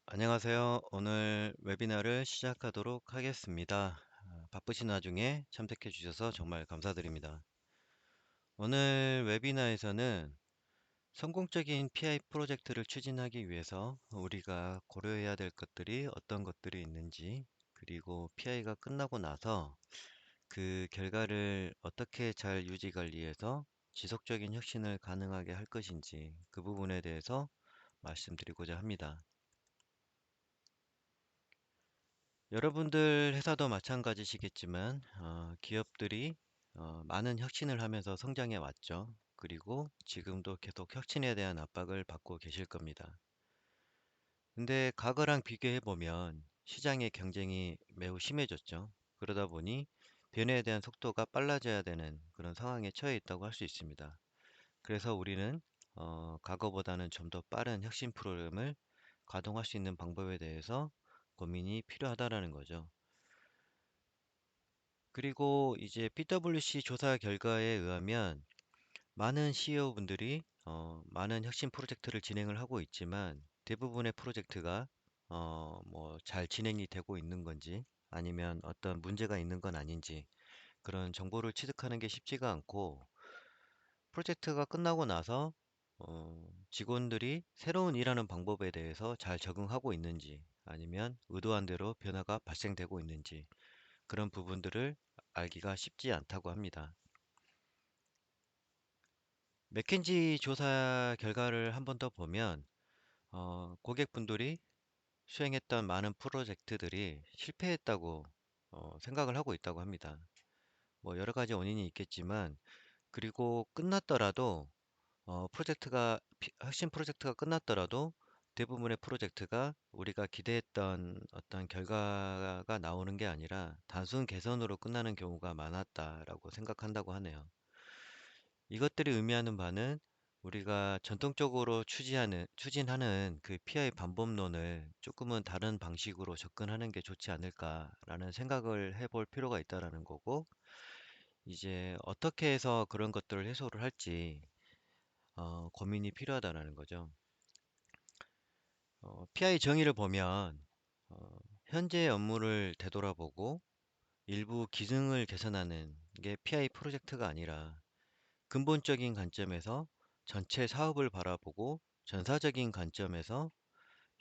안녕하세요. 오늘 웨비나를 시작하도록 하겠습니다. 바쁘신 와중에 참석해 주셔서 정말 감사드립니다. 오늘 웨비나에서는 성공적인 PI 프로젝트를 추진하기 위해서 우리가 고려해야 될 것들이 어떤 것들이 있는지, 그리고 PI가 끝나고 나서 그 결과를 어떻게 잘 유지 관리해서 지속적인 혁신을 가능하게 할 것인지, 그 부분에 대해서 말씀드리고자 합니다. 여러분들 회사도 마찬가지시겠지만 기업들이 많은 혁신을 하면서 성장해 왔죠. 그리고 지금도 계속 혁신에 대한 압박을 받고 계실 겁니다. 근데 과거랑 비교해 보면 시장의 경쟁이 매우 심해졌죠. 그러다 보니 변화에 대한 속도가 빨라져야 되는 그런 상황에 처해 있다고 할 수 있습니다. 그래서 우리는 과거보다는 좀 더 빠른 혁신 프로그램을 가동할 수 있는 방법에 대해서 고민이 필요하다라는 거죠. 그리고 이제 PwC 조사 결과에 의하면 많은 CEO분들이 많은 혁신 프로젝트를 진행을 하고 있지만 대부분의 프로젝트가 뭐 잘 진행이 되고 있는 건지 아니면 어떤 문제가 있는 건 아닌지 그런 정보를 취득하는 게 쉽지가 않고, 프로젝트가 끝나고 나서 직원들이 새로운 일하는 방법에 대해서 잘 적응하고 있는지 아니면 의도한 대로 변화가 발생되고 있는지 그런 부분들을 알기가 쉽지 않다고 합니다. 맥킨지 조사 결과를 한 번 더 보면 고객분들이 수행했던 많은 프로젝트들이 실패했다고 생각을 하고 있다고 합니다. 뭐 여러 가지 원인이 있겠지만, 그리고 끝났더라도 핵심 프로젝트가 끝났더라도 대부분의 프로젝트가 우리가 기대했던 어떤 결과가 나오는 게 아니라 단순 개선으로 끝나는 경우가 많았다라고 생각한다고 하네요. 이것들이 의미하는 바는 우리가 전통적으로 추진하는 그 PI 반복론을 조금은 다른 방식으로 접근하는 게 좋지 않을까라는 생각을 해볼 필요가 있다라는 거고, 이제 어떻게 해서 그런 것들을 해소를 할지 고민이 필요하다라는 거죠. PI 정의를 보면 어, 현재 업무를 되돌아보고 일부 기능을 개선하는 게 PI 프로젝트가 아니라 근본적인 관점에서 전체 사업을 바라보고 전사적인 관점에서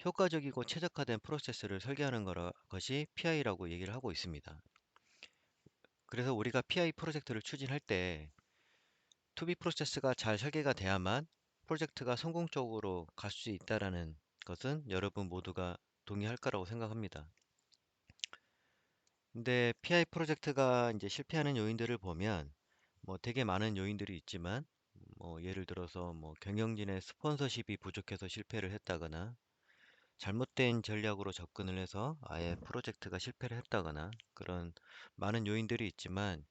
효과적이고 최적화된 프로세스를 설계하는 것이 PI라고 얘기를 하고 있습니다. 그래서 우리가 PI 프로젝트를 추진할 때 To B 프로세스가 잘 설계가 돼야만 프로젝트가 성공적으로 갈 수 있다라는 것은 여러분 모두가 동의할 거라고 생각합니다. 근데 PI 프로젝트가 이제 실패하는 요인들을 보면 뭐 되게 많은 요인들이 있지만, 뭐 예를 들어서 뭐 경영진의 스폰서십이 부족해서 실패를 했다거나 잘못된 전략으로 접근을 해서 아예 프로젝트가 실패를 했다거나 그런 많은 요인들이 있지만,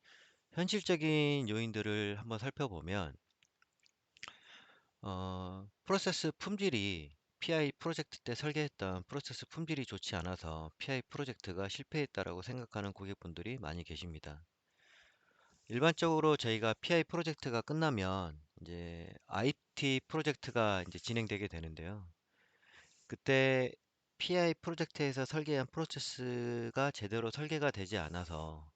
현실적인 요인들을 한번 살펴보면 프로세스 품질이 PI 프로젝트 때 설계했던 프로세스 품질이 좋지 않아서 PI 프로젝트가 실패했다라고 생각하는 고객분들이 많이 계십니다. 일반적으로 저희가 PI 프로젝트가 끝나면 이제 IT 프로젝트가 이제 진행되게 되는데요. 그때 PI 프로젝트에서 설계한 프로세스가 제대로 설계가 되지 않아서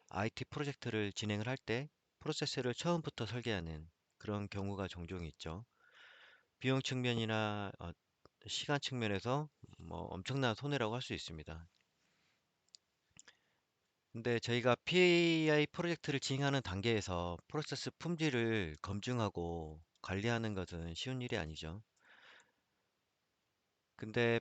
IT 프로젝트를 진행을 할 때 프로세스를 처음부터 설계하는 그런 경우가 종종 있죠. 비용 측면이나 시간 측면에서 뭐 엄청난 손해라고 할 수 있습니다. 근데 저희가 PAI 프로젝트를 진행하는 단계에서 프로세스 품질을 검증하고 관리하는 것은 쉬운 일이 아니죠. 근데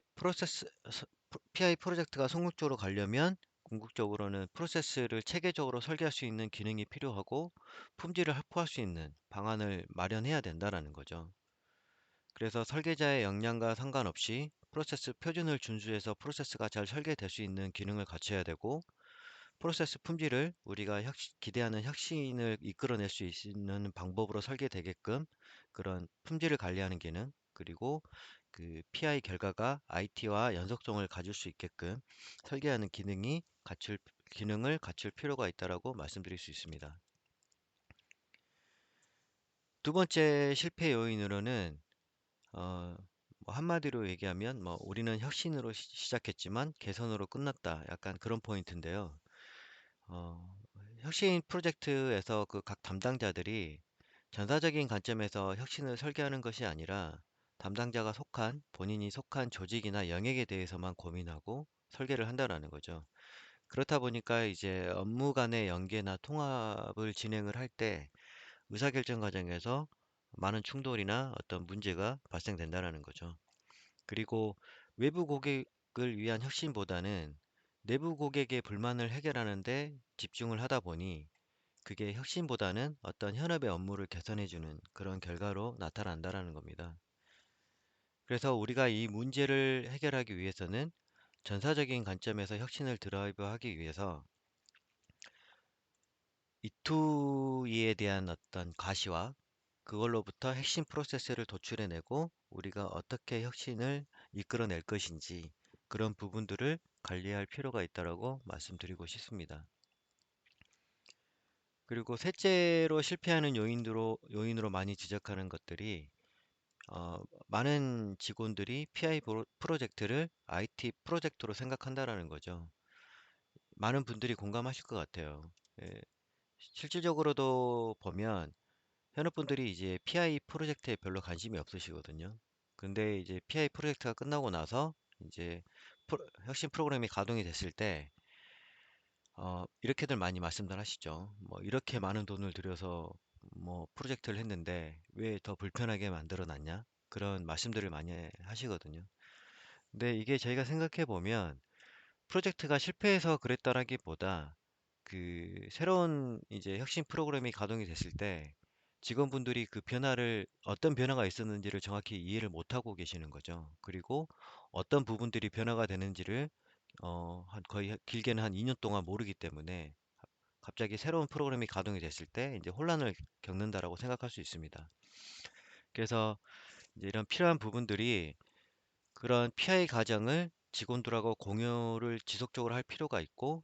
PI 프로젝트가 성공적으로 가려면 궁극적으로는 프로세스를 체계적으로 설계할 수 있는 기능이 필요하고 품질을 확보할 수 있는 방안을 마련해야 된다라는 거죠. 그래서 설계자의 역량과 상관없이 프로세스 표준을 준수해서 프로세스가 잘 설계될 수 있는 기능을 갖춰야 되고, 프로세스 품질을 우리가 기대하는 혁신을 이끌어낼 수 있는 방법으로 설계되게끔 그런 품질을 관리하는 기능, 그리고 그 PI 결과가 IT와 연속성을 가질 수 있게끔 설계하는 기능을 갖출 필요가 있다라고 말씀드릴 수 있습니다. 두 번째 실패 요인으로는 어, 한마디로 얘기하면 우리는 혁신으로 시작했지만 개선으로 끝났다. 약간 그런 포인트인데요. 어, 혁신 프로젝트에서 그 각 담당자들이 전사적인 관점에서 혁신을 설계하는 것이 아니라 담당자가 본인이 속한 조직이나 영역에 대해서만 고민하고 설계를 한다라는 거죠. 그렇다 보니까 이제 업무 간의 연계나 통합을 진행을 할 때 의사결정 과정에서 많은 충돌이나 어떤 문제가 발생된다라는 거죠. 그리고 외부 고객을 위한 혁신보다는 내부 고객의 불만을 해결하는 데 집중을 하다 보니 그게 혁신보다는 어떤 현업의 업무를 개선해주는 그런 결과로 나타난다라는 겁니다. 그래서 우리가 이 문제를 해결하기 위해서는 전사적인 관점에서 혁신을 드라이브하기 위해서 E2E에 대한 어떤 과시와 그걸로부터 핵심 프로세스를 도출해내고 우리가 어떻게 혁신을 이끌어낼 것인지 그런 부분들을 관리할 필요가 있다고 말씀드리고 싶습니다. 그리고 셋째로 실패하는 요인으로 많이 지적하는 것들이 어, 많은 직원들이 PI 프로젝트를 IT 프로젝트로 생각한다라는 거죠. 많은 분들이 공감하실 것 같아요. 예, 실질적으로도 보면 현업분들이 이제 PI 프로젝트에 별로 관심이 없으시거든요. 근데 이제 PI 프로젝트가 끝나고 나서 이제 혁신 프로그램이 가동이 됐을 때 이렇게들 많이 말씀들 하시죠. 이렇게 많은 돈을 들여서 프로젝트를 했는데 왜 더 불편하게 만들어 놨냐? 그런 말씀들을 많이 하시거든요. 근데 이게 저희가 생각해 보면 프로젝트가 실패해서 그랬다라기보다 그 새로운 이제 혁신 프로그램이 가동이 됐을 때 직원분들이 그 변화를 어떤 변화가 있었는지를 정확히 이해를 못하고 계시는 거죠. 그리고 어떤 부분들이 변화가 되는지를 거의 길게는 한 2년 동안 모르기 때문에 갑자기 새로운 프로그램이 가동이 됐을 때 이제 혼란을 겪는다라고 생각할 수 있습니다. 그래서 이제 이런 필요한 부분들이 그런 PI 과정을 직원들하고 공유를 지속적으로 할 필요가 있고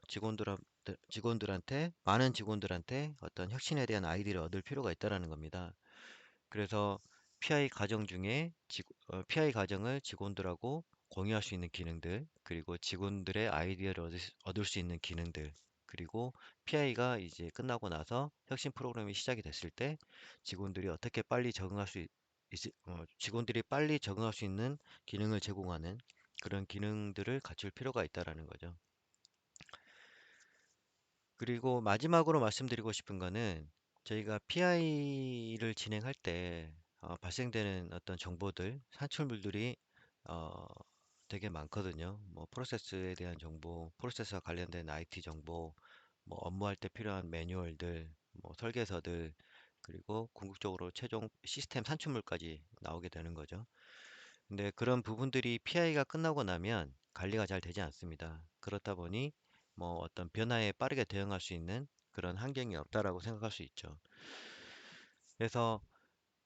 많은 직원들한테 어떤 혁신에 대한 아이디어를 얻을 필요가 있다라는 겁니다. 그래서 PI 과정을 직원들하고 공유할 수 있는 기능들, 그리고 직원들의 아이디어를 얻을 수 있는 기능들, 그리고 PI가 이제 끝나고 나서 혁신 프로그램이 시작이 됐을 때 직원들이 어떻게 빨리 직원들이 빨리 적응할 수 있는 기능을 제공하는 그런 기능들을 갖출 필요가 있다라는 거죠. 그리고 마지막으로 말씀드리고 싶은 거는 저희가 PI를 진행할 때 발생되는 어떤 정보들, 산출물들이 어, 되게 많거든요. 프로세스에 대한 정보, 프로세스와 관련된 IT 정보, 업무할 때 필요한 매뉴얼들, 설계서들, 그리고 궁극적으로 최종 시스템 산출물까지 나오게 되는 거죠. 근데 그런 부분들이 PI가 끝나고 나면 관리가 잘 되지 않습니다. 그렇다 보니 어떤 변화에 빠르게 대응할 수 있는 그런 환경이 없다라고 생각할 수 있죠. 그래서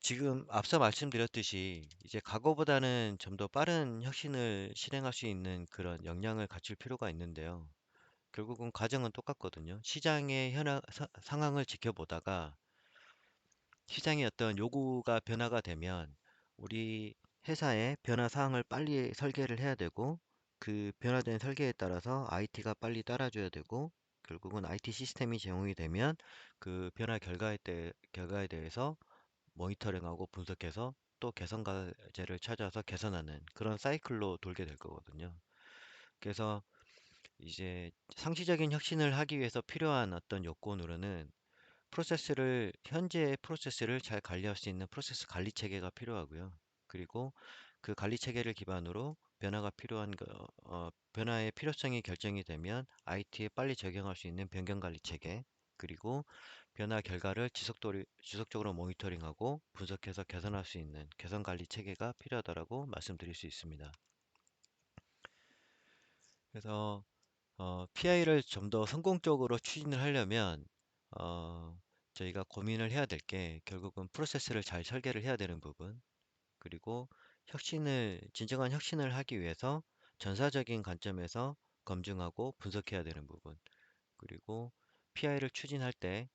지금 앞서 말씀드렸듯이 이제 과거보다는 좀 더 빠른 혁신을 실행할 수 있는 그런 역량을 갖출 필요가 있는데요. 결국은 과정은 똑같거든요. 시장의 상황을 지켜보다가 시장의 어떤 요구가 변화가 되면 우리 회사의 변화 사항을 빨리 설계를 해야 되고 그 변화된 설계에 따라서 IT가 빨리 따라줘야 되고 결국은 IT 시스템이 제공이 되면 그 결과에 대해서 모니터링하고 분석해서 또 개선 과제를 찾아서 개선하는 그런 사이클로 돌게 될 거거든요. 그래서 이제 상시적인 혁신을 하기 위해서 필요한 어떤 요건으로는 현재의 프로세스를 잘 관리할 수 있는 프로세스 관리 체계가 필요하고요. 그리고 그 관리 체계를 기반으로 변화의 필요성이 결정이 되면 IT에 빨리 적용할 수 있는 변경 관리 체계, 그리고 변화 결과를 지속적으로 모니터링하고 분석해서 개선할 수 있는 개선 관리 체계가 필요하다고 말씀드릴 수 있습니다. 그래서 PI를 좀 더 성공적으로 추진을 하려면 어, 저희가 고민을 해야 될 게 결국은 프로세스를 잘 설계를 해야 되는 부분, 그리고 진정한 혁신을 하기 위해서 전사적인 관점에서 검증하고 분석해야 되는 부분, 그리고 PI를 추진할 때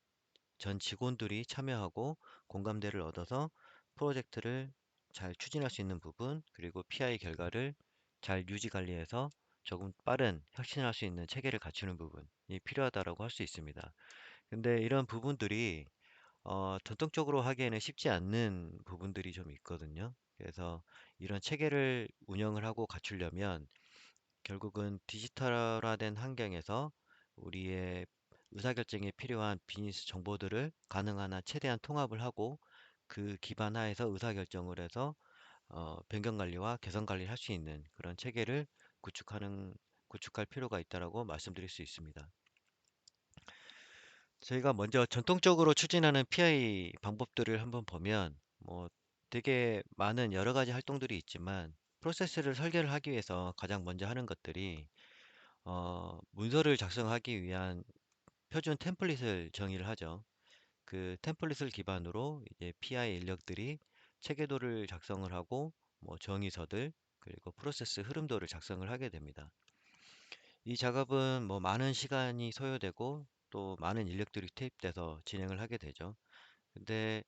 전 직원들이 참여하고 공감대를 얻어서 프로젝트를 잘 추진할 수 있는 부분, 그리고 PI 결과를 잘 유지 관리해서 조금 빠른 혁신할 수 있는 체계를 갖추는 부분이 필요하다라고 할 수 있습니다. 근데 이런 부분들이 전통적으로 하기에는 쉽지 않는 부분들이 좀 있거든요. 그래서 이런 체계를 운영을 하고 갖추려면 결국은 디지털화된 환경에서 우리의 의사결정에 필요한 비즈니스 정보들을 가능한 한 최대한 통합을 하고 그 기반 하에서 의사결정을 해서 변경 관리와 개선 관리를 할 수 있는 그런 체계를 구축할 필요가 있다라고 말씀드릴 수 있습니다. 저희가 먼저 전통적으로 추진하는 PI 방법들을 한번 보면 뭐 되게 많은 여러 가지 활동들이 있지만 프로세스를 설계를 하기 위해서 가장 먼저 하는 것들이 문서를 작성하기 위한 표준 템플릿을 정의를 하죠. 그 템플릿을 기반으로 이제 PI 인력들이 체계도를 작성을 하고 뭐 정의서들 그리고 프로세스 흐름도를 작성을 하게 됩니다. 이 작업은 뭐 많은 시간이 소요되고 또 많은 인력들이 투입돼서 진행을 하게 되죠. 근데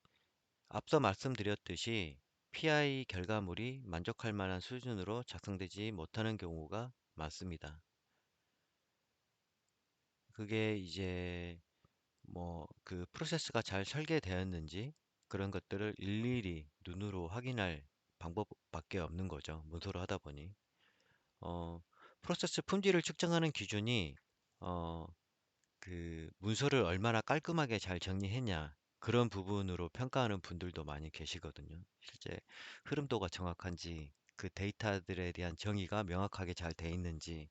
앞서 말씀드렸듯이 PI 결과물이 만족할 만한 수준으로 작성되지 못하는 경우가 많습니다. 그게 이제 뭐 그 프로세스가 잘 설계되었는지 그런 것들을 일일이 눈으로 확인할 방법밖에 없는 거죠. 문서로 하다 보니. 어, 프로세스 품질을 측정하는 기준이 어, 그 문서를 얼마나 깔끔하게 잘 정리했냐 그런 부분으로 평가하는 분들도 많이 계시거든요. 실제 흐름도가 정확한지 그 데이터들에 대한 정의가 명확하게 잘 돼 있는지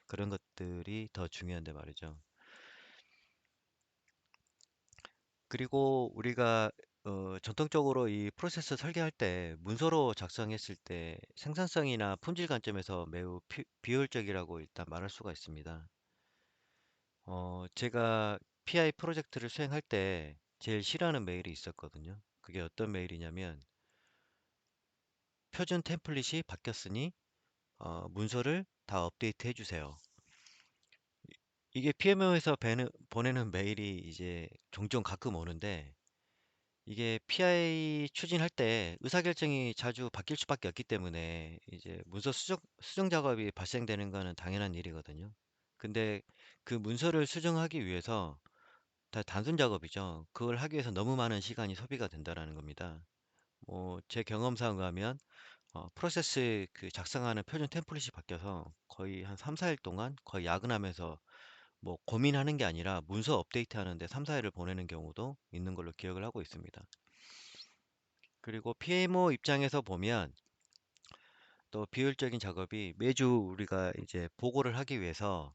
그런 것들이 더 중요한데 말이죠. 그리고 우리가 전통적으로 이 프로세스 설계할 때 문서로 작성했을 때 생산성이나 품질 관점에서 매우 비효율적이라고 일단 말할 수가 있습니다. 제가 PI 프로젝트를 수행할 때 제일 싫어하는 메일이 있었거든요. 그게 어떤 메일이냐면 표준 템플릿이 바뀌었으니 문서를 다 업데이트 해주세요. 이게 PMO에서 보내는 메일이 이제 종종 가끔 오는데 이게 PI 추진할 때 의사결정이 자주 바뀔 수밖에 없기 때문에 이제 문서 수정 작업이 발생되는 거는 당연한 일이거든요. 근데 그 문서를 수정하기 위해서 다 단순 작업이죠. 그걸 하기 위해서 너무 많은 시간이 소비가 된다라는 겁니다. 제 경험상 의하면 프로세스 그 작성하는 표준 템플릿이 바뀌어서 거의 한 3, 4일 동안 거의 야근하면서 뭐 고민하는 게 아니라 문서 업데이트 하는데 3, 4일을 보내는 경우도 있는 걸로 기억을 하고 있습니다. 그리고 PMO 입장에서 보면 또 비효율적인 작업이 매주 우리가 이제 보고를 하기 위해서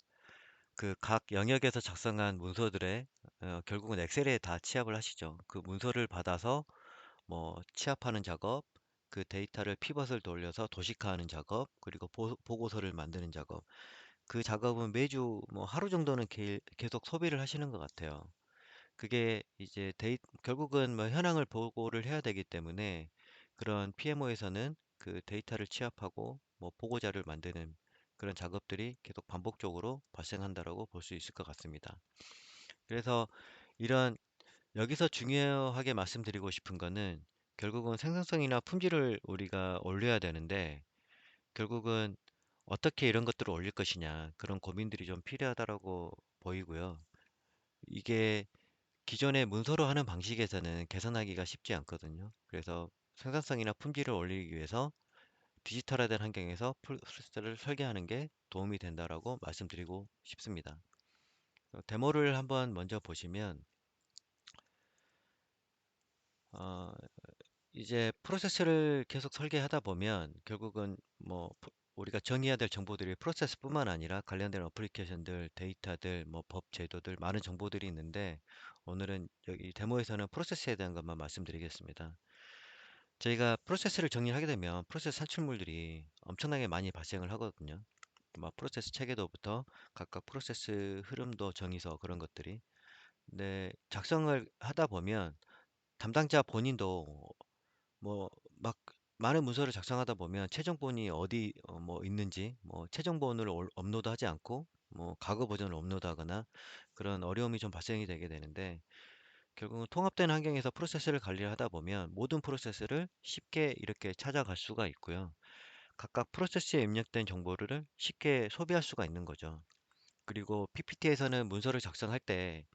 그 각 영역에서 작성한 문서들의 결국은 엑셀에 다 취합을 하시죠. 그 문서를 받아서 뭐 취합하는 작업, 그 데이터를 피벗을 돌려서 도식화하는 작업, 그리고 보고서를 만드는 작업. 그 작업은 매주 뭐 하루 정도는 계속 소비를 하시는 것 같아요. 그게 이제 결국은 뭐 현황을 보고를 해야 되기 때문에 그런 PMO에서는 그 데이터를 취합하고 뭐 보고자를 만드는 그런 작업들이 계속 반복적으로 발생한다라고 볼 수 있을 것 같습니다. 그래서 이런 여기서 중요하게 말씀드리고 싶은 거는 결국은 생산성이나 품질을 우리가 올려야 되는데 결국은 어떻게 이런 것들을 올릴 것이냐 그런 고민들이 좀 필요하다라고 보이고요. 이게 기존의 문서로 하는 방식에서는 개선하기가 쉽지 않거든요. 그래서 생산성이나 품질을 올리기 위해서 디지털화된 환경에서 프로세스를 설계하는 게 도움이 된다라고 말씀드리고 싶습니다. 데모를 한번 먼저 보시면 어, 이제 프로세스를 계속 설계하다 보면 결국은 뭐 우리가 정의해야 될 정보들이 프로세스뿐만 아니라 관련된 어플리케이션들, 데이터들, 뭐 법, 제도들 많은 정보들이 있는데 오늘은 여기 데모에서는 프로세스에 대한 것만 말씀드리겠습니다. 저희가 프로세스를 정리를 하게 되면 프로세스 산출물들이 엄청나게 많이 발생을 하거든요. 뭐 프로세스 체계도부터 각각 프로세스 흐름도 정의서 그런 것들이. 근데 작성을 하다 보면 담당자 본인도 뭐 막 많은 문서를 작성하다 보면 최종본이 어디 뭐 있는지 뭐 최종본을 업로드하지 않고 뭐 과거 버전을 업로드하거나 그런 어려움이 좀 발생이 되게 되는데 결국은 통합된 환경에서 프로세스를 관리를 하다 보면 모든 프로세스를 쉽게 이렇게 찾아갈 수가 있고요. 각각 프로세스에 입력된 정보를 쉽게 소비할 수가 있는 거죠. 그리고 PPT에서는 문서를 작성할 때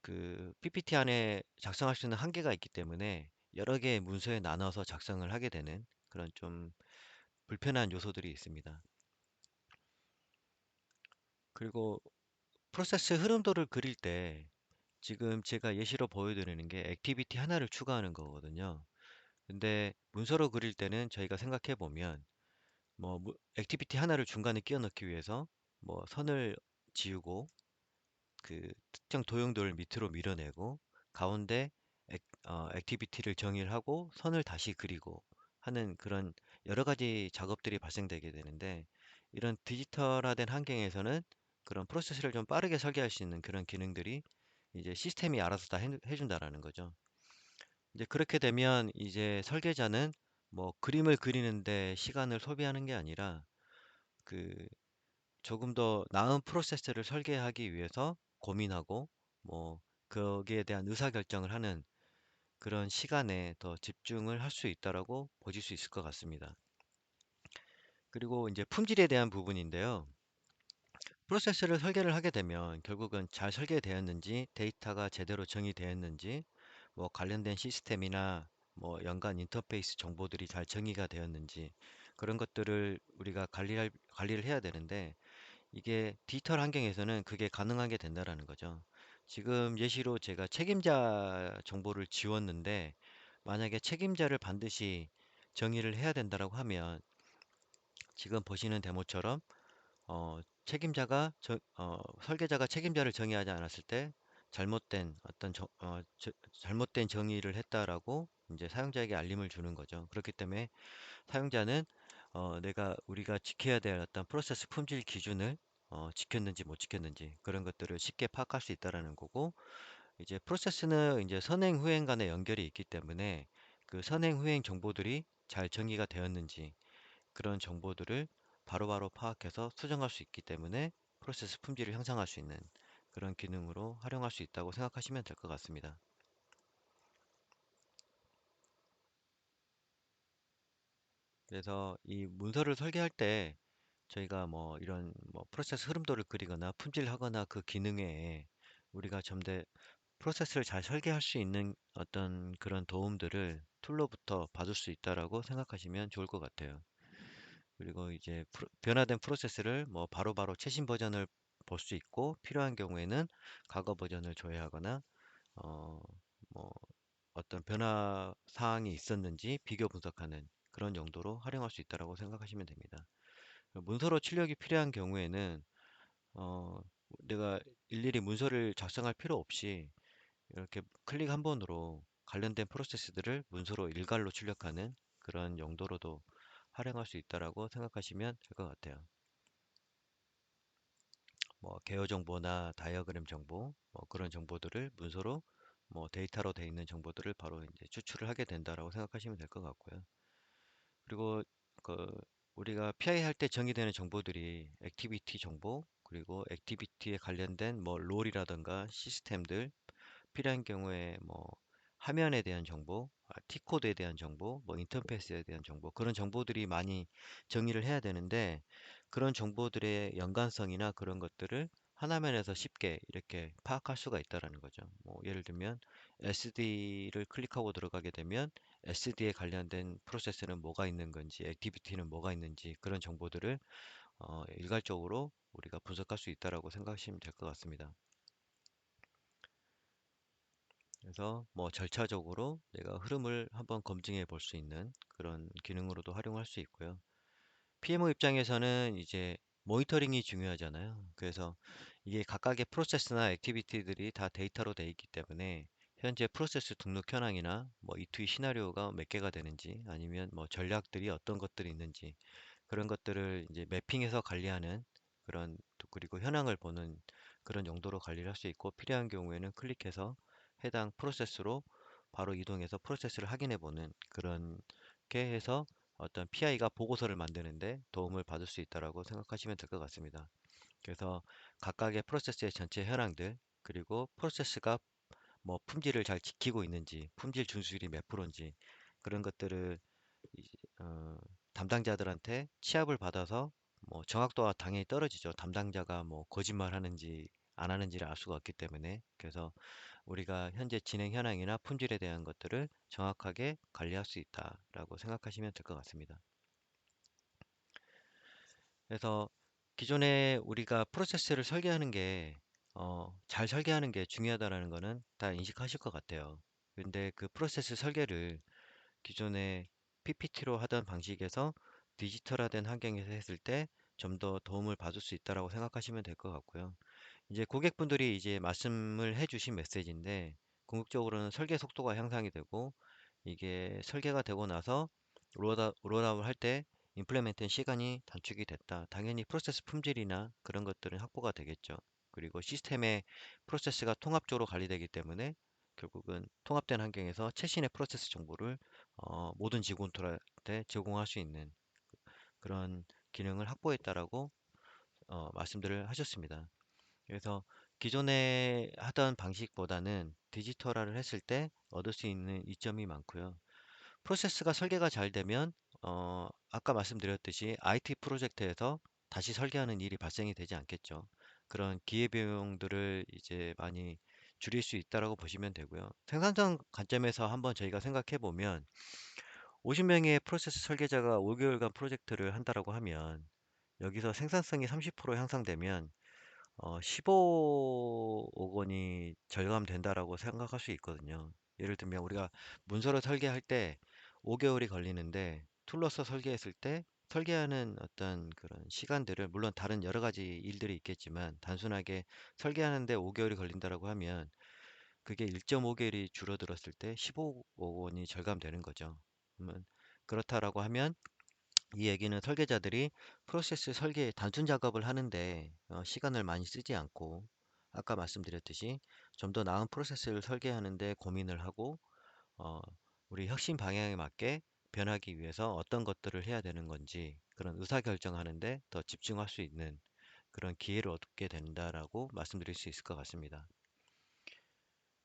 그 PPT 안에 작성할 수 있는 한계가 있기 때문에 여러 개의 문서에 나눠서 작성을 하게 되는 그런 좀 불편한 요소들이 있습니다. 그리고 프로세스 흐름도를 그릴 때 지금 제가 예시로 보여드리는 게 액티비티 하나를 추가하는 거거든요. 근데 문서로 그릴 때는 저희가 생각해 보면 뭐 액티비티 하나를 중간에 끼워 넣기 위해서 뭐 선을 지우고 그 특정 도형들을 밑으로 밀어내고 가운데 액티비티를 정의를 하고 선을 다시 그리고 하는 그런 여러 가지 작업들이 발생되게 되는데 이런 디지털화된 환경에서는 그런 프로세스를 좀 빠르게 설계할 수 있는 그런 기능들이 이제 시스템이 알아서 다 해준다라는 거죠. 이제 그렇게 되면 이제 설계자는 뭐 그림을 그리는데 시간을 소비하는 게 아니라 그 조금 더 나은 프로세스를 설계하기 위해서 고민하고 뭐 거기에 대한 의사결정을 하는 그런 시간에 더 집중을 할 수 있다라고 보실 수 있을 것 같습니다. 그리고 이제 품질에 대한 부분인데요. 프로세스를 설계를 하게 되면 결국은 잘 설계되었는지, 데이터가 제대로 정의되었는지, 뭐 관련된 시스템이나 뭐 연관 인터페이스 정보들이 잘 정의가 되었는지 그런 것들을 우리가 관리를 해야 되는데 이게 디지털 환경에서는 그게 가능하게 된다라는 거죠. 지금 예시로 제가 책임자 정보를 지웠는데 만약에 책임자를 반드시 정의를 해야 된다라고 하면 지금 보시는 데모처럼 설계자가 책임자를 정의하지 않았을 때 잘못된 잘못된 정의를 했다라고 이제 사용자에게 알림을 주는 거죠. 그렇기 때문에 사용자는 우리가 지켜야 될 어떤 프로세스 품질 기준을 지켰는지 못 지켰는지 그런 것들을 쉽게 파악할 수 있다라는 거고 이제 프로세스는 이제 선행 후행 간의 연결이 있기 때문에 그 선행 후행 정보들이 잘 정의가 되었는지 그런 정보들을 바로바로 파악해서 수정할 수 있기 때문에 프로세스 품질을 향상할 수 있는 그런 기능으로 활용할 수 있다고 생각하시면 될 것 같습니다. 그래서 이 문서를 설계할 때 저희가 뭐 이런 뭐 프로세스 흐름도를 그리거나 품질하거나 그 기능 외에 우리가 좀 더 프로세스를 잘 설계할 수 있는 어떤 그런 도움들을 툴로부터 받을 수 있다라고 생각하시면 좋을 것 같아요. 그리고 이제 변화된 프로세스를 뭐 바로바로 최신 버전을 볼 수 있고 필요한 경우에는 과거 버전을 조회하거나 어, 뭐 어떤 변화 사항이 있었는지 비교 분석하는 그런 용도로 활용할 수 있다라고 생각하시면 됩니다. 문서로 출력이 필요한 경우에는 어, 내가 일일이 문서를 작성할 필요 없이 이렇게 클릭 한 번으로 관련된 프로세스들을 문서로 일괄로 출력하는 그런 용도로도 활용할 수 있다라고 생각하시면 될 것 같아요. 뭐 개요 정보나 다이어그램 정보, 뭐 그런 정보들을 문서로 뭐 데이터로 되어 있는 정보들을 바로 이제 추출을 하게 된다라고 생각하시면 될 것 같고요. 그리고 그 우리가 PI 할 때 정의되는 정보들이 액티비티 정보, 그리고 액티비티에 관련된 뭐 롤이라든가 시스템들, 필요한 경우에 뭐 화면에 대한 정보, T코드에 대한 정보, 뭐 인터페이스에 대한 정보, 그런 정보들이 많이 정의를 해야 되는데 그런 정보들의 연관성이나 그런 것들을 하나면에서 쉽게 이렇게 파악할 수가 있다라는 거죠. 뭐 예를 들면 SD를 클릭하고 들어가게 되면 SD에 관련된 프로세스는 뭐가 있는 건지, 액티비티는 뭐가 있는지 그런 정보들을 일괄적으로 우리가 분석할 수 있다라고 생각하시면 될 것 같습니다. 그래서 뭐 절차적으로 내가 흐름을 한번 검증해 볼 수 있는 그런 기능으로도 활용할 수 있고요. PMO 입장에서는 이제 모니터링이 중요하잖아요. 그래서 이게 각각의 프로세스나 액티비티들이 다 데이터로 돼 있기 때문에 현재 프로세스 등록 현황이나 뭐 E2E 시나리오가 몇 개가 되는지 아니면 뭐 전략들이 어떤 것들이 있는지 그런 것들을 이제 매핑해서 관리하는 그리고 현황을 보는 그런 용도로 관리를 할 수 있고 필요한 경우에는 클릭해서 해당 프로세스로 바로 이동해서 프로세스를 확인해 보는 그렇게 해서 어떤 PI가 보고서를 만드는데 도움을 받을 수 있다라고 생각하시면 될 것 같습니다. 그래서 각각의 프로세스의 전체 현황들 그리고 프로세스가 뭐 품질을 잘 지키고 있는지, 품질 준수율이 몇 프로인지 그런 것들을 이제, 담당자들한테 취합을 받아서 뭐 정확도가 당연히 떨어지죠. 담당자가 뭐 거짓말하는지 안 하는지를 알 수가 없기 때문에. 그래서 우리가 현재 진행 현황이나 품질에 대한 것들을 정확하게 관리할 수 있다라고 생각하시면 될 것 같습니다. 그래서 기존에 우리가 프로세스를 설계하는 게, 잘 설계하는 게 중요하다라는 거는 다 인식하실 것 같아요. 근데 그 프로세스 설계를 기존에 PPT로 하던 방식에서 디지털화된 환경에서 했을 때 좀 더 도움을 받을 수 있다라고 생각하시면 될 것 같고요. 이제 고객분들이 이제 말씀을 해주신 메시지인데, 궁극적으로는 설계 속도가 향상이 되고, 이게 설계가 되고 나서 롤아웃을 할 때 임플레멘트는 시간이 단축이 됐다. 당연히 프로세스 품질이나 그런 것들은 확보가 되겠죠. 그리고 시스템의 프로세스가 통합적으로 관리되기 때문에 결국은 통합된 환경에서 최신의 프로세스 정보를 모든 직원들한테 제공할 수 있는 그런 기능을 확보했다라고 말씀들을 하셨습니다. 그래서 기존에 하던 방식보다는 디지털화를 했을 때 얻을 수 있는 이점이 많고요. 프로세스가 설계가 잘 되면 아까 말씀드렸듯이 IT 프로젝트에서 다시 설계하는 일이 발생이 되지 않겠죠. 그런 기회비용들을 이제 많이 줄일 수 있다라고 보시면 되고요. 생산성 관점에서 한번 저희가 생각해 보면 50명의 프로세스 설계자가 5개월간 프로젝트를 한다라고 하면 여기서 생산성이 30% 향상되면 15억 원이 절감된다라고 생각할 수 있거든요. 예를 들면 우리가 문서를 설계할 때 5개월이 걸리는데 툴러서 설계했을 때 설계하는 어떤 그런 시간들을 물론 다른 여러 가지 일들이 있겠지만 단순하게 설계하는데 5개월이 걸린다라고 하면 그게 1.5개월이 줄어들었을 때 15억 원이 절감되는 거죠. 그러면 그렇다라고 하면 이 얘기는 설계자들이 프로세스 설계 단순 작업을 하는데 시간을 많이 쓰지 않고 아까 말씀드렸듯이 좀 더 나은 프로세스를 설계하는데 고민을 하고 어, 우리 혁신 방향에 맞게 변하기 위해서 어떤 것들을 해야 되는 건지 그런 의사 결정하는데 더 집중할 수 있는 그런 기회를 얻게 된다라고 말씀드릴 수 있을 것 같습니다.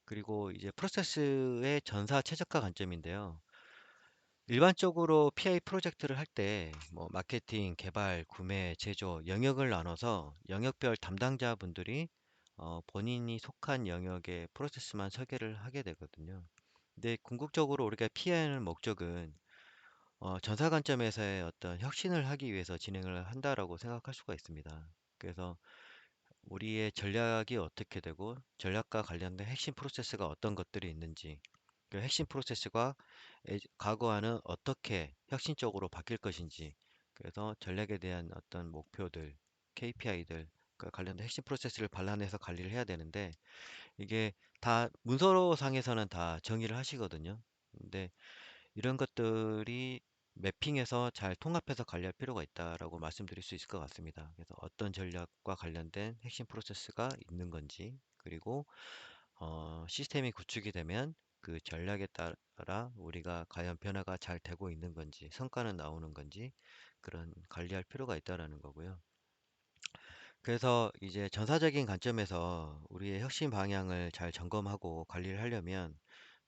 그리고 이제 프로세스의 전사 최적화 관점인데요. 일반적으로 PI 프로젝트를 할 때 뭐 마케팅, 개발, 구매, 제조 영역을 나눠서 영역별 담당자분들이 본인이 속한 영역의 프로세스만 설계를 하게 되거든요. 근데 궁극적으로 우리가 PI 하는 목적은 전사 관점에서의 어떤 혁신을 하기 위해서 진행을 한다라고 생각할 수가 있습니다. 그래서 우리의 전략이 어떻게 되고 전략과 관련된 핵심 프로세스가 어떤 것들이 있는지 그 핵심 프로세스가 과거와는 어떻게 혁신적으로 바뀔 것인지 그래서 전략에 대한 어떤 목표들, KPI들 그 관련된 핵심 프로세스를 발란해서 관리를 해야 되는데 이게 다 문서상에서는 다 정의를 하시거든요. 근데 이런 것들이 매핑해서 잘 통합해서 관리할 필요가 있다라고 말씀드릴 수 있을 것 같습니다. 그래서 어떤 전략과 관련된 핵심 프로세스가 있는 건지, 그리고 시스템이 구축이 되면 그 전략에 따라 우리가 과연 변화가 잘 되고 있는 건지, 성과는 나오는 건지, 그런 관리할 필요가 있다라는 거고요. 그래서 이제 전사적인 관점에서 우리의 혁신 방향을 잘 점검하고 관리를 하려면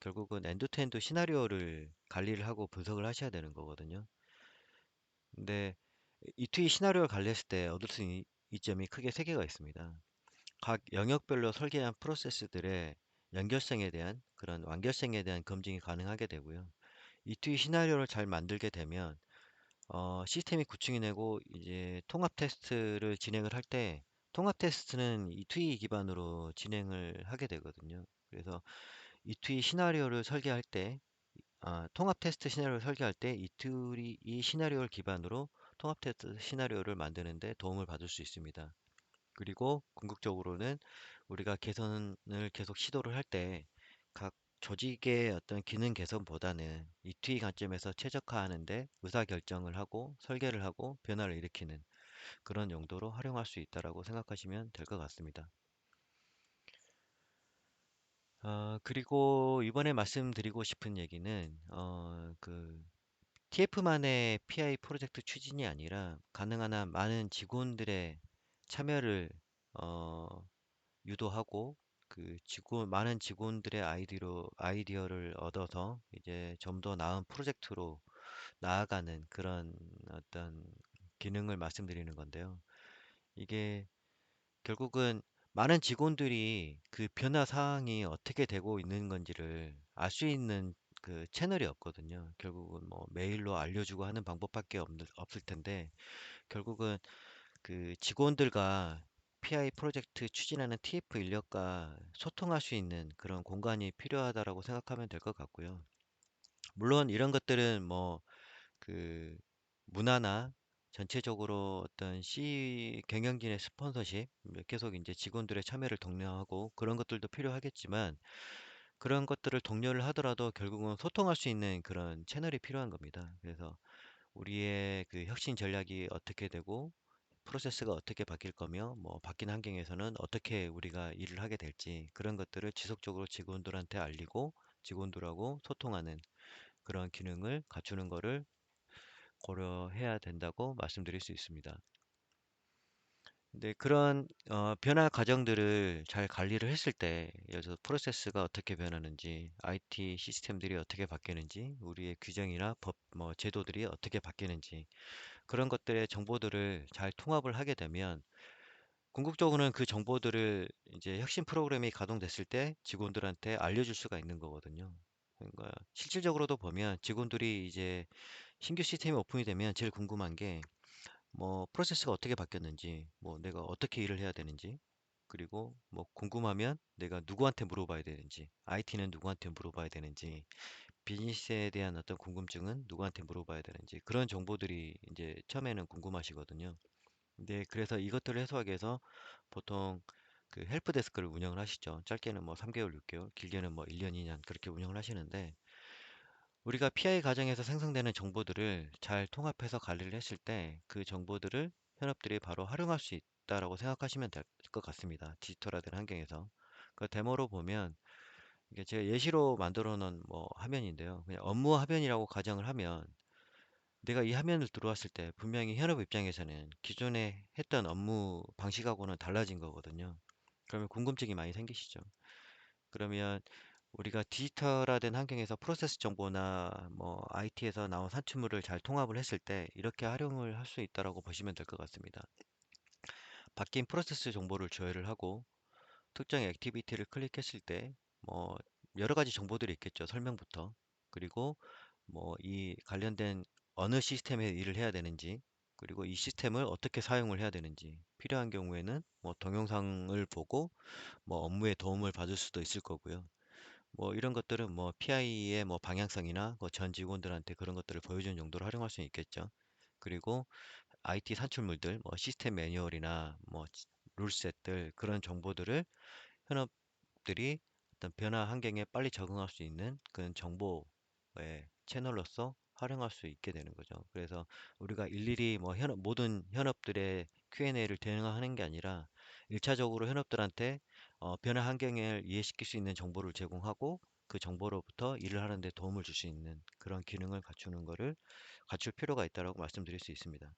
결국은 엔드투엔드 시나리오를 관리를 하고 분석을 하셔야 되는 거거든요. 근데 E2E 시나리오를 관리했을 때 얻을 수 있는 이점이 크게 세 개가 있습니다. 각 영역별로 설계한 프로세스들의 연결성에 대한 그런 완결성에 대한 검증이 가능하게 되고요. E2E 시나리오를 잘 만들게 되면 시스템이 구축이 되고 이제 통합 테스트를 진행을 할 때 통합 테스트는 E2E 기반으로 진행을 하게 되거든요. 그래서 E2E 시나리오를 설계할 때 통합 테스트 시나리오를 설계할 때 E2E 시나리오를 기반으로 통합 테스트 시나리오를 만드는 데 도움을 받을 수 있습니다. 그리고 궁극적으로는 우리가 개선을 계속 시도를 할 때 각 조직의 어떤 기능 개선보다는 E2E 관점에서 최적화하는데 의사결정을 하고 설계를 하고 변화를 일으키는 그런 용도로 활용할 수 있다라고 생각하시면 될 것 같습니다. 그리고 이번에 말씀드리고 싶은 얘기는 TF만의 PI 프로젝트 추진이 아니라 가능한 한 많은 직원들의 참여를 어, 유도하고 많은 직원들의 아이디어를 얻어서 이제 좀 더 나은 프로젝트로 나아가는 그런 어떤 기능을 말씀드리는 건데요. 이게 결국은 많은 직원들이 그 변화 사항이 어떻게 되고 있는 건지를 알 수 있는 그 채널이 없거든요. 결국은 뭐 메일로 알려주고 하는 방법밖에 없을 텐데, 결국은 그 직원들과 PI 프로젝트 추진하는 TF 인력과 소통할 수 있는 그런 공간이 필요하다라고 생각하면 될 것 같고요. 물론 이런 것들은 뭐 그 문화나 전체적으로 어떤 경영진의 스폰서십, 계속 이제 직원들의 참여를 독려하고 그런 것들도 필요하겠지만, 그런 것들을 독려를 하더라도 결국은 소통할 수 있는 그런 채널이 필요한 겁니다. 그래서 우리의 그 혁신 전략이 어떻게 되고 프로세스가 어떻게 바뀔 거며, 뭐 바뀐 환경에서는 어떻게 우리가 일을 하게 될지, 그런 것들을 지속적으로 직원들한테 알리고 직원들하고 소통하는 그런 기능을 갖추는 거를 고려해야 된다고 말씀드릴 수 있습니다. 근데 그런 변화 과정들을 잘 관리를 했을 때, 예를 들어서 프로세스가 어떻게 변하는지, IT 시스템들이 어떻게 바뀌는지, 우리의 규정이나 법, 뭐 제도들이 어떻게 바뀌는지, 그런 것들의 정보들을 잘 통합을 하게 되면 궁극적으로는 그 정보들을 이제 혁신 프로그램이 가동됐을 때 직원들한테 알려줄 수가 있는 거거든요. 그러니까 실질적으로도 보면 직원들이 이제 신규 시스템이 오픈이 되면 제일 궁금한 게 뭐 프로세스가 어떻게 바뀌었는지, 뭐 내가 어떻게 일을 해야 되는지, 그리고 뭐 궁금하면 내가 누구한테 물어봐야 되는지, IT는 누구한테 물어봐야 되는지, 비즈니스에 대한 어떤 궁금증은 누구한테 물어봐야 되는지, 그런 정보들이 이제 처음에는 궁금하시거든요. 네, 그래서 이것들을 해소하기 위해서 보통 그 헬프 데스크를 운영을 하시죠. 짧게는 뭐 3개월, 6개월, 길게는 뭐 1년, 2년 그렇게 운영을 하시는데, 우리가 PI 과정에서 생성되는 정보들을 잘 통합해서 관리를 했을 때 그 정보들을 현업들이 바로 활용할 수 있다라고 생각하시면 될 것 같습니다. 디지털화된 환경에서. 그 데모로 보면 이게 제가 예시로 만들어 놓은 뭐 화면인데요. 그냥 업무 화면이라고 가정을 하면, 내가 이 화면을 들어왔을 때 분명히 현업 입장에서는 기존에 했던 업무 방식하고는 달라진 거거든요. 그러면 궁금증이 많이 생기시죠. 그러면 우리가 디지털화된 환경에서 프로세스 정보나 뭐 IT에서 나온 산출물을 잘 통합을 했을 때 이렇게 활용을 할 수 있다라고 보시면 될 것 같습니다. 바뀐 프로세스 정보를 조회를 하고 특정 액티비티를 클릭했을 때 뭐 여러 가지 정보들이 있겠죠. 설명부터. 그리고 뭐 이 관련된 어느 시스템에 일을 해야 되는지, 그리고 이 시스템을 어떻게 사용을 해야 되는지, 필요한 경우에는 뭐 동영상을 보고 뭐 업무에 도움을 받을 수도 있을 거고요. 뭐 이런 것들은 뭐 PI의 뭐 방향성이나 뭐 전 직원들한테 그런 것들을 보여주는 용도로 활용할 수 있겠죠. 그리고 IT 산출물들, 뭐 시스템 매뉴얼이나 뭐 룰셋들, 그런 정보들을 현업들이 어떤 변화 환경에 빨리 적응할 수 있는 그런 정보의 채널로서 활용할 수 있게 되는 거죠. 그래서 우리가 일일이 뭐 모든 현업들의 Q&A를 대응하는 게 아니라 1차적으로 현업들한테 변화 환경을 이해시킬 수 있는 정보를 제공하고 그 정보로부터 일을 하는 데 도움을 줄 수 있는 그런 기능을 갖출 필요가 있다고 말씀드릴 수 있습니다.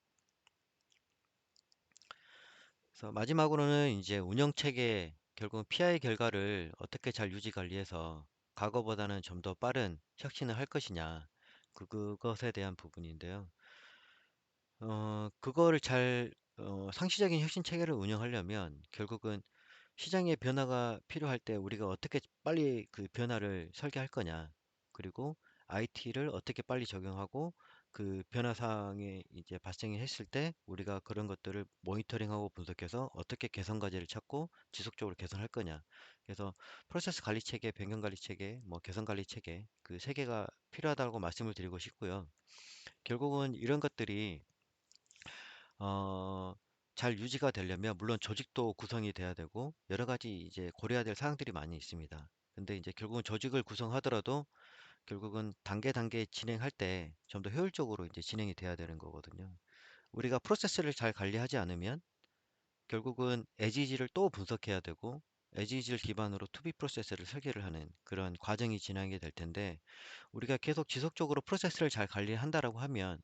그래서 마지막으로는 이제 운영 체계, 결국 PI 결과를 어떻게 잘 유지 관리해서 과거보다는 좀 더 빠른 혁신을 할 것이냐, 그것에 대한 부분인데요. 그거를 상시적인 혁신 체계를 운영하려면 결국은 시장의 변화가 필요할 때 우리가 어떻게 빨리 그 변화를 설계할 거냐, 그리고 IT를 어떻게 빨리 적용하고 그 변화 사항이 이제 발생이 했을 때 우리가 그런 것들을 모니터링하고 분석해서 어떻게 개선 과제를 찾고 지속적으로 개선할 거냐. 그래서 프로세스 관리 체계, 변경 관리 체계, 뭐 개선 관리 체계, 그 세 개가 필요하다고 말씀을 드리고 싶고요. 결국은 이런 것들이 어, 잘 유지가 되려면 물론 조직도 구성이 돼야 되고 여러 가지 이제 고려해야 될 사항들이 많이 있습니다. 근데 이제 결국은 조직을 구성하더라도 결국은 단계 진행할 때 좀 더 효율적으로 이제 진행이 돼야 되는 거거든요. 우리가 프로세스를 잘 관리하지 않으면 결국은 에지지를 또 분석해야 되고 에지지를 기반으로 투비 프로세스를 설계를 하는 그런 과정이 진행이 될 텐데, 우리가 계속 지속적으로 프로세스를 잘 관리한다라고 하면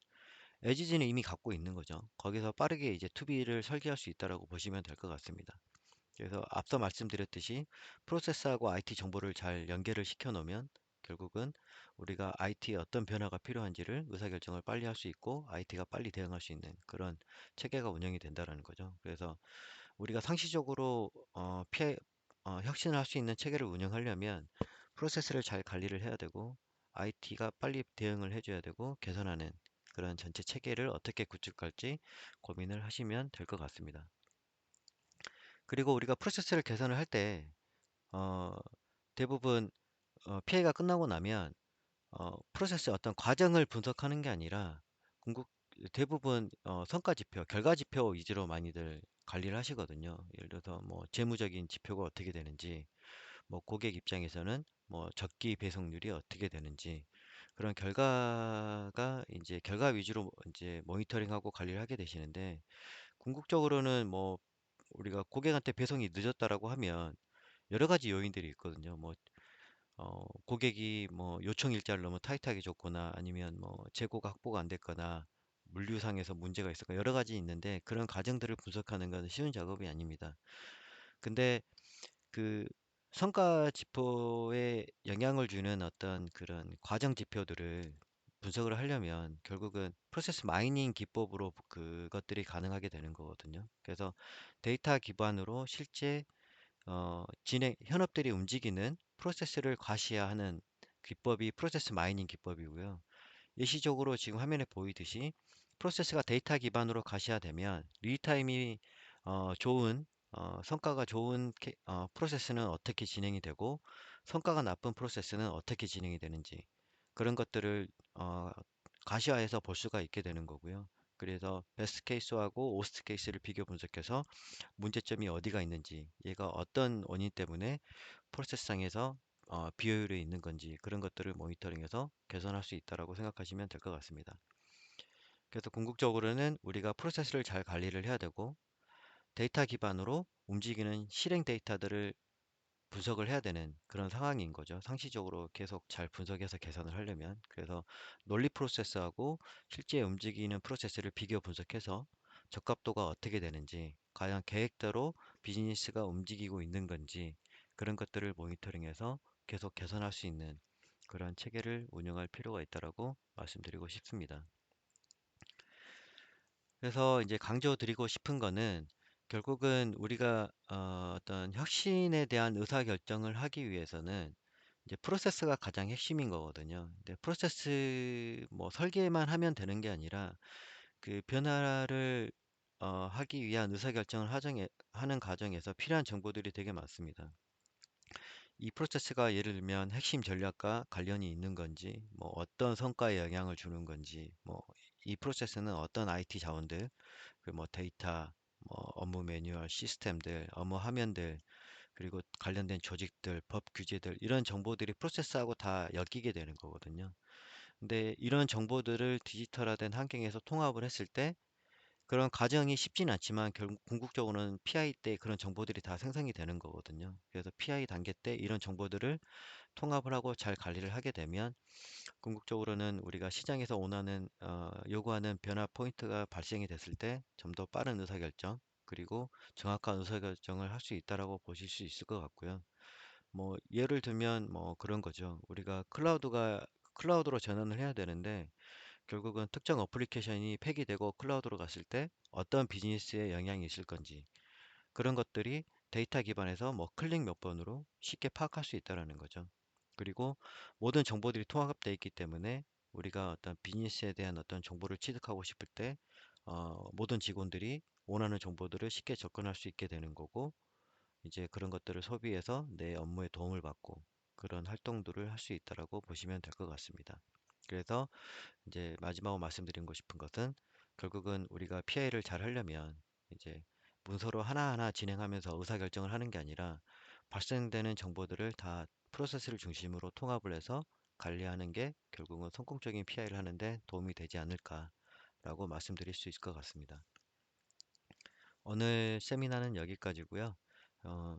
에지지는 이미 갖고 있는 거죠. 거기서 빠르게 이제 투비를 설계할 수 있다라고 보시면 될 것 같습니다. 그래서 앞서 말씀드렸듯이 프로세스하고 IT 정보를 잘 연계를 시켜 놓으면 결국은 우리가 IT에 어떤 변화가 필요한지를 의사결정을 빨리 할 수 있고 IT가 빨리 대응할 수 있는 그런 체계가 운영이 된다라는 거죠. 그래서 우리가 상시적으로 혁신을 할 수 있는 체계를 운영하려면 프로세스를 잘 관리를 해야 되고 IT가 빨리 대응을 해줘야 되고 개선하는 그런 전체 체계를 어떻게 구축할지 고민을 하시면 될 것 같습니다. 그리고 우리가 프로세스를 개선을 할 때 대부분 PA가 끝나고 나면 프로세스의 어떤 과정을 분석하는 게 아니라 궁극 대부분 성과 지표, 결과 지표 위주로 많이들 관리를 하시거든요. 예를 들어서 뭐 재무적인 지표가 어떻게 되는지, 뭐 고객 입장에서는 뭐 적기 배송률이 어떻게 되는지 그런 결과가 이제 결과 위주로 이제 모니터링하고 관리를 하게 되시는데 궁극적으로는 뭐 우리가 고객한테 배송이 늦었다라고 하면 여러 가지 요인들이 있거든요. 뭐 고객이 뭐 요청 일자를 너무 타이트하게 줬거나 아니면 뭐 재고가 확보가 안 됐거나 물류상에서 문제가 있었거나 여러 가지 있는데 그런 과정들을 분석하는 것은 쉬운 작업이 아닙니다. 근데 그 성과 지표에 영향을 주는 어떤 그런 과정 지표들을 분석을 하려면 결국은 프로세스 마이닝 기법으로 그것들이 가능하게 되는 거거든요. 그래서 데이터 기반으로 실제 현업들이 움직이는 프로세스를 과시화하는 기법이 프로세스 마이닝 기법이고요. 일시적으로 지금 화면에 보이듯이 프로세스가 데이터 기반으로 가시화되면 리타임이 좋은 성과가 좋은 프로세스는 어떻게 진행이 되고 성과가 나쁜 프로세스는 어떻게 진행이 되는지 그런 것들을 가시화해서 볼 수가 있게 되는 거고요. 그래서 베스트 케이스하고 오스트 케이스를 비교 분석해서 문제점이 어디가 있는지 얘가 어떤 원인 때문에 프로세스상에서 비효율이 있는 건지 그런 것들을 모니터링해서 개선할 수 있다라고 생각하시면 될 것 같습니다. 그래서 궁극적으로는 우리가 프로세스를 잘 관리를 해야 되고 데이터 기반으로 움직이는 실행 데이터들을 분석을 해야 되는 그런 상황인 거죠. 상시적으로 계속 잘 분석해서 개선을 하려면. 그래서 논리 프로세스하고 실제 움직이는 프로세스를 비교 분석해서 적합도가 어떻게 되는지, 과연 계획대로 비즈니스가 움직이고 있는 건지, 그런 것들을 모니터링해서 계속 개선할 수 있는 그런 체계를 운영할 필요가 있다라고 말씀드리고 싶습니다. 그래서 이제 강조드리고 싶은 거는 결국은 우리가 어떤 혁신에 대한 의사결정을 하기 위해서는 이제 프로세스가 가장 핵심인 거거든요. 근데 프로세스 뭐 설계만 하면 되는 게 아니라 그 변화를 하기 위한 의사결정을 하는 과정에서 필요한 정보들이 되게 많습니다. 이 프로세스가 예를 들면 핵심 전략과 관련이 있는 건지, 뭐 어떤 성과에 영향을 주는 건지, 뭐 이 프로세스는 어떤 IT 자원들, 그 뭐 데이터, 뭐 업무 매뉴얼, 시스템들, 업무 화면들, 그리고 관련된 조직들, 법 규제들 이런 정보들이 프로세스하고 다 엮이게 되는 거거든요. 근데 이런 정보들을 디지털화된 환경에서 통합을 했을 때 그런 과정이 쉽진 않지만 결국 궁극적으로는 PI 때 그런 정보들이 다 생성이 되는 거거든요. 그래서 PI 단계 때 이런 정보들을 통합을 하고 잘 관리를 하게 되면 궁극적으로는 우리가 시장에서 원하는 요구하는 변화 포인트가 발생이 됐을 때 좀 더 빠른 의사결정 그리고 정확한 의사결정을 할 수 있다라고 보실 수 있을 것 같고요. 뭐 예를 들면 뭐 그런 거죠. 우리가 클라우드로 전환을 해야 되는데 결국은 특정 어플리케이션이 폐기되고 클라우드로 갔을 때 어떤 비즈니스에 영향이 있을 건지 그런 것들이 데이터 기반에서 뭐 클릭 몇 번으로 쉽게 파악할 수 있다라는 거죠. 그리고 모든 정보들이 통합되어 있기 때문에 우리가 어떤 비즈니스에 대한 어떤 정보를 취득하고 싶을 때 모든 직원들이 원하는 정보들을 쉽게 접근할 수 있게 되는 거고 이제 그런 것들을 소비해서 내 업무에 도움을 받고 그런 활동들을 할 수 있다라고 보시면 될 것 같습니다. 그래서 이제 마지막으로 말씀드리고 싶은 것은 결국은 우리가 PI를 잘 하려면 이제 문서로 하나하나 진행하면서 의사결정을 하는 게 아니라 발생되는 정보들을 다 프로세스를 중심으로 통합을 해서 관리하는 게 결국은 성공적인 PI를 하는데 도움이 되지 않을까라고 말씀드릴 수 있을 것 같습니다. 오늘 세미나는 여기까지고요. 어,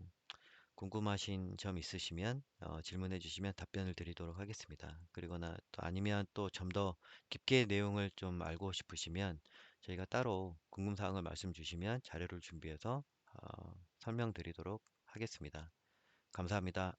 궁금하신 점 있으시면 질문해 주시면 답변을 드리도록 하겠습니다. 그리고나 또 아니면 또 좀 더 깊게 내용을 좀 알고 싶으시면 저희가 따로 궁금사항을 말씀 주시면 자료를 준비해서 설명드리도록 하겠습니다. 감사합니다.